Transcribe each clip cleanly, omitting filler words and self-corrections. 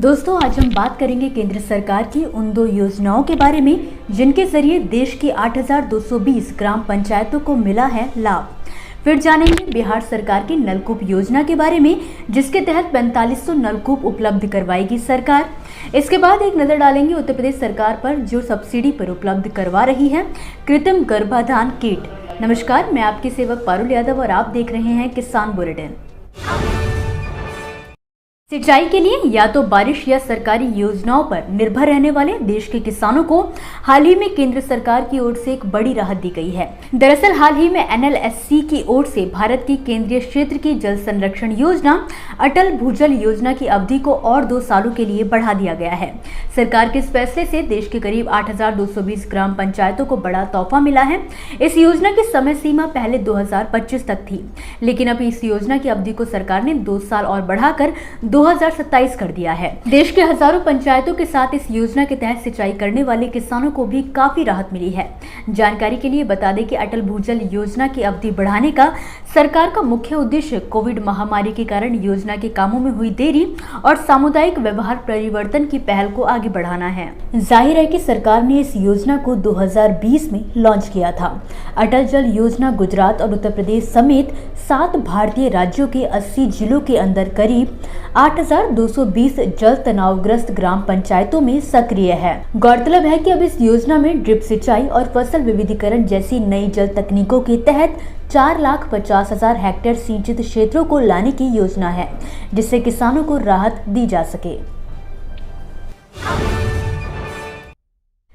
दोस्तों, आज हम बात करेंगे केंद्र सरकार की उन दो योजनाओं के बारे में जिनके जरिए देश की 8,220 ग्राम पंचायतों को मिला है लाभ। फिर जानेंगे बिहार सरकार की नलकूप योजना के बारे में जिसके तहत 4500 नलकूप उपलब्ध करवाएगी सरकार। इसके बाद एक नजर डालेंगे उत्तर प्रदेश सरकार पर जो सब्सिडी पर उपलब्ध करवा रही है कृत्रिम गर्भाधान किट। नमस्कार, मैं आपकी सेवक पारुल यादव और आप देख रहे हैं किसान बुलेटिन। सिंचाई के लिए या तो बारिश या सरकारी योजनाओं पर निर्भर रहने वाले देश के किसानों को हाल ही में केंद्र सरकार की ओर से एक बड़ी राहत दी गई है। दरअसल हाल ही में NLSC की ओर से भारत की केंद्रीय क्षेत्र की जल संरक्षण योजना अटल भूजल योजना की अवधि को और 2 सालों के लिए बढ़ा दिया गया है। सरकार के इस फैसले से देश के करीब 8,220 ग्राम पंचायतों को बड़ा तोहफा मिला है। इस योजना की समय सीमा पहले 2025 तक थी, लेकिन अब इस योजना की अवधि को सरकार ने 2 साल और बढ़ाकर 2027 कर दिया है। देश के हजारों पंचायतों के साथ इस योजना के तहत सिंचाई करने वाले किसानों को भी काफी राहत मिली है। जानकारी के लिए बता दें कि अटल भूजल योजना की अवधि बढ़ाने का सरकार का मुख्य उद्देश्य कोविड महामारी के कारण योजना के कामों में हुई देरी और सामुदायिक व्यवहार परिवर्तन की पहल को आगे बढ़ाना है। जाहिर है कि सरकार ने इस योजना को 2020 में लॉन्च किया था। अटल जल योजना गुजरात और उत्तर प्रदेश समेत 7 भारतीय राज्यों के 80 जिलों के अंदर करीब 8,220 जल तनावग्रस्त ग्राम पंचायतों में सक्रिय है। गौरतलब है कि अब इस योजना में ड्रिप सिंचाई और फसल विविधीकरण जैसी नई जल तकनीकों के तहत 4,50,000 हेक्टेयर सिंचित क्षेत्रों को लाने की योजना है, जिससे किसानों को राहत दी जा सके।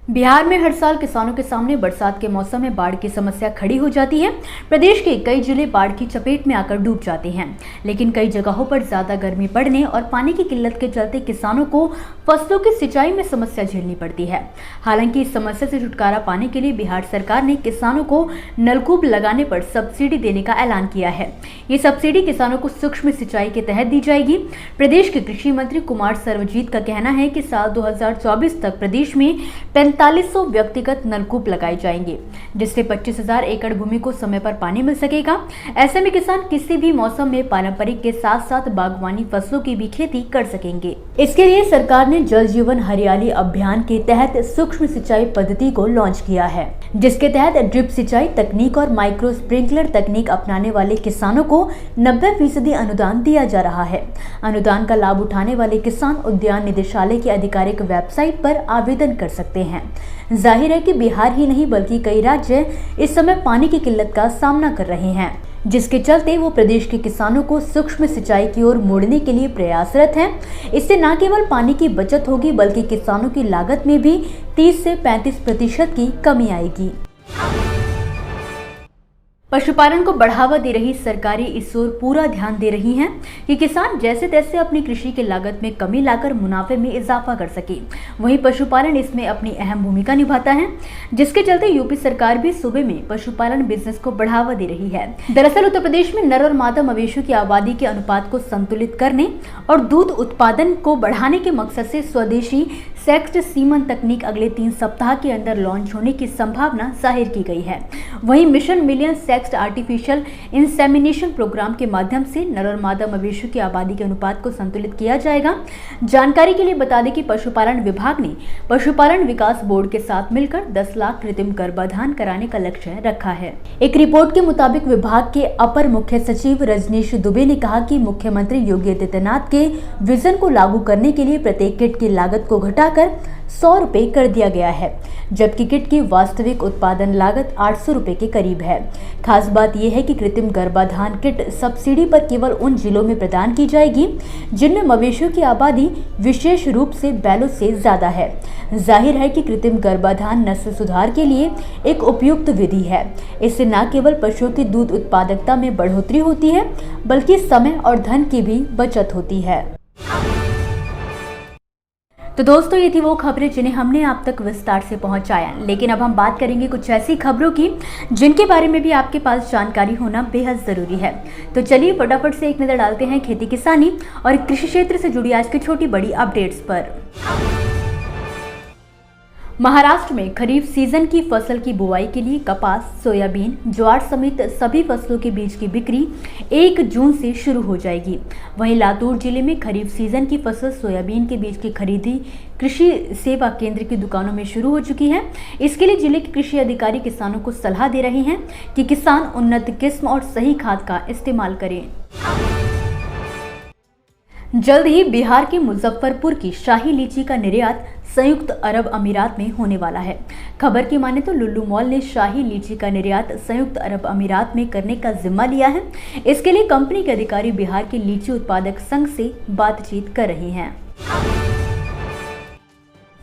बिहार में हर साल किसानों के सामने बरसात के मौसम में बाढ़ की समस्या खड़ी हो जाती है। प्रदेश के कई जिले बाढ़ की चपेट में आकर डूब जाते हैं, लेकिन कई जगहों पर ज्यादा गर्मी पड़ने और पानी की किल्लत के चलते किसानों को फसलों की सिंचाई में समस्या झेलनी पड़ती है। हालांकि इस समस्या से छुटकारा पाने के लिए बिहार सरकार ने किसानों को नलकूप लगाने पर सब्सिडी देने का ऐलान किया है। ये सब्सिडी किसानों को सूक्ष्म सिंचाई के तहत दी जाएगी। प्रदेश के कृषि मंत्री कुमार सर्वजीत का कहना है कि साल 2024 तक प्रदेश में 4500 व्यक्तिगत नलकूप लगाए जाएंगे, जिससे 25,000 एकड़ भूमि को समय पर पानी मिल सकेगा। ऐसे में किसान किसी भी मौसम में पारंपरिक के साथ साथ बागवानी फसलों की भी खेती कर सकेंगे। इसके लिए सरकार ने जल जीवन हरियाली अभियान के तहत सूक्ष्म सिंचाई पद्धति को लॉन्च किया है, जिसके तहत ड्रिप सिंचाई तकनीक और माइक्रो स्प्रिंकलर तकनीक अपनाने वाले किसानों को 90% अनुदान दिया जा रहा है। अनुदान का लाभ उठाने वाले किसान उद्यान निदेशालय की आधिकारिक वेबसाइट पर आवेदन कर सकते हैं। जाहिर है कि बिहार ही नहीं बल्कि कई राज्य इस समय पानी की किल्लत का सामना कर रहे हैं, जिसके चलते वो प्रदेश के किसानों को सूक्ष्म सिंचाई की ओर मोड़ने के लिए प्रयासरत हैं। इससे न केवल पानी की बचत होगी बल्कि किसानों की लागत में भी 30 से 35% की कमी आएगी। पशुपालन को बढ़ावा दे रही सरकारें इस ओर पूरा ध्यान दे रही हैं कि किसान जैसे तैसे अपनी कृषि की लागत में कमी लाकर मुनाफे में इजाफा कर सके। वहीं पशुपालन इसमें अपनी अहम भूमिका निभाता है, जिसके चलते यूपी सरकार भी सूबे में पशुपालन बिजनेस को बढ़ावा दे रही है। दरअसल उत्तर प्रदेश में नर और मादा मवेशियों की आबादी के अनुपात को संतुलित करने और दूध उत्पादन को बढ़ाने के मकसद से स्वदेशी सेक्स्ड सीमन तकनीक अगले 3 सप्ताह के अंदर लॉन्च होने की संभावना जाहिर की गई है। वहीं mission million sexed artificial insemination programme के माध्यम से नर और मादा मवेशियों की आबादी के अनुपात को संतुलित किया जाएगा। जानकारी के लिए बता दें कि पशुपालन विभाग ने पशुपालन विकास बोर्ड के साथ मिलकर 10 लाख कृत्रिम गर्भाधान कराने का लक्ष्य रखा है। एक रिपोर्ट के मुताबिक विभाग के अपर मुख्य सचिव रजनीश दुबे ने कहा कि मुख्यमंत्री योगी आदित्यनाथ के विजन को लागू करने के लिए प्रत्येक किट की लागत को घटाकर 100 रुपए कर दिया गया है, जबकि किट की वास्तविक उत्पादन लागत 800 रुपए के करीब है। खास बात यह है कि कृत्रिम गर्भाधान किट सब्सिडी पर केवल उन जिलों में प्रदान की जाएगी जिनमें मवेशियों की आबादी विशेष रूप से बैलों से ज्यादा है। जाहिर है कि कृत्रिम गर्भाधान नस्ल सुधार के लिए एक उपयुक्त विधि है। इससे न केवल पशुओं की दूध उत्पादकता में बढ़ोतरी होती है बल्कि समय और धन की भी बचत होती है। तो दोस्तों, ये थी वो खबरें जिन्हें हमने आप तक विस्तार से पहुंचाया, लेकिन अब हम बात करेंगे कुछ ऐसी खबरों की जिनके बारे में भी आपके पास जानकारी होना बेहद जरूरी है। तो चलिए फटाफट से एक नजर डालते हैं खेती किसानी और कृषि क्षेत्र से जुड़ी आज की छोटी बड़ी अपडेट्स पर। महाराष्ट्र में खरीफ सीजन की फसल की बुआई के लिए कपास, सोयाबीन, ज्वार समेत सभी फसलों के बीज की बिक्री 1 जून से शुरू हो जाएगी। वहीं लातूर जिले में खरीफ सीजन की फसल सोयाबीन के बीज की खरीदी कृषि सेवा केंद्र की दुकानों में शुरू हो चुकी है। इसके लिए जिले के कृषि अधिकारी किसानों को सलाह दे रहे हैं कि किसान उन्नत किस्म और सही खाद का इस्तेमाल करें। जल्द ही बिहार के मुजफ्फरपुर की शाही लीची का निर्यात संयुक्त अरब अमीरात में होने वाला है। खबर की माने तो लुल्लू मॉल ने शाही लीची का निर्यात संयुक्त अरब अमीरात में करने का जिम्मा लिया है। इसके लिए कंपनी के अधिकारी बिहार के लीची उत्पादक संघ से बातचीत कर रहे हैं।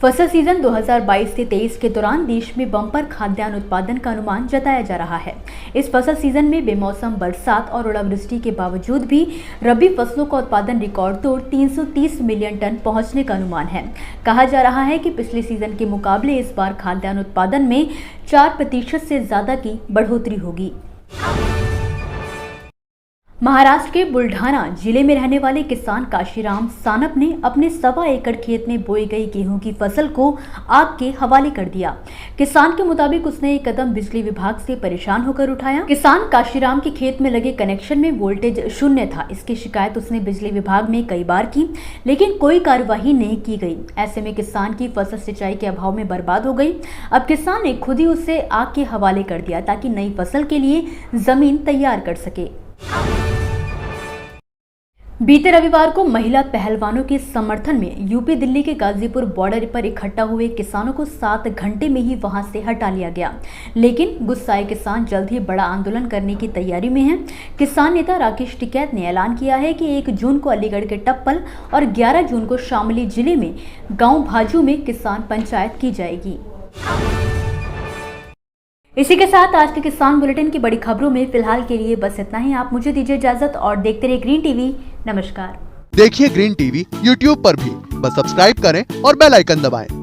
फसल सीजन 2022 से 23 के दौरान देश में बम्पर खाद्यान्न उत्पादन का अनुमान जताया जा रहा है। इस फसल सीजन में बेमौसम बरसात और ओलावृष्टि के बावजूद भी रबी फसलों का उत्पादन रिकॉर्ड तोड़ 330 मिलियन टन पहुंचने का अनुमान है। कहा जा रहा है कि पिछले सीजन के मुकाबले इस बार खाद्यान्न उत्पादन में 4% से ज्यादा की बढ़ोतरी होगी। महाराष्ट्र के बुल्ढाना जिले में रहने वाले किसान काशीराम सानप ने अपने 1.25 एकड़ खेत में बोई गई गेहूं की फसल को आग के हवाले कर दिया। किसान के मुताबिक उसने ये कदम बिजली विभाग से परेशान होकर उठाया। किसान काशीराम के खेत में लगे कनेक्शन में वोल्टेज शून्य था। इसकी शिकायत उसने बिजली विभाग में कई बार की, लेकिन कोई कार्यवाही नहीं की गई। ऐसे में किसान की फसल सिंचाई के अभाव में बर्बाद हो गई। अब किसान ने खुद ही उसे आग के हवाले कर दिया ताकि नई फसल के लिए जमीन तैयार कर सके। बीते रविवार को महिला पहलवानों के समर्थन में यूपी दिल्ली के गाजीपुर बॉर्डर पर इकट्ठा हुए किसानों को 7 घंटे में ही वहां से हटा लिया गया। लेकिन गुस्साए किसान जल्द ही बड़ा आंदोलन करने की तैयारी में हैं। किसान नेता राकेश टिकैत ने ऐलान किया है कि 1 जून को अलीगढ़ के टप्पल और 11 जून को शामली जिले में गांव भाजू में किसान पंचायत की जाएगी। इसी के साथ आज के किसान बुलेटिन की बड़ी खबरों में फिलहाल के लिए बस इतना ही। आप मुझे दीजिए इजाजत और देखते रहिए ग्रीन टीवी। नमस्कार। देखिए ग्रीन टीवी यूट्यूब पर भी, बस सब्सक्राइब करें और बेल आइकन दबाएं।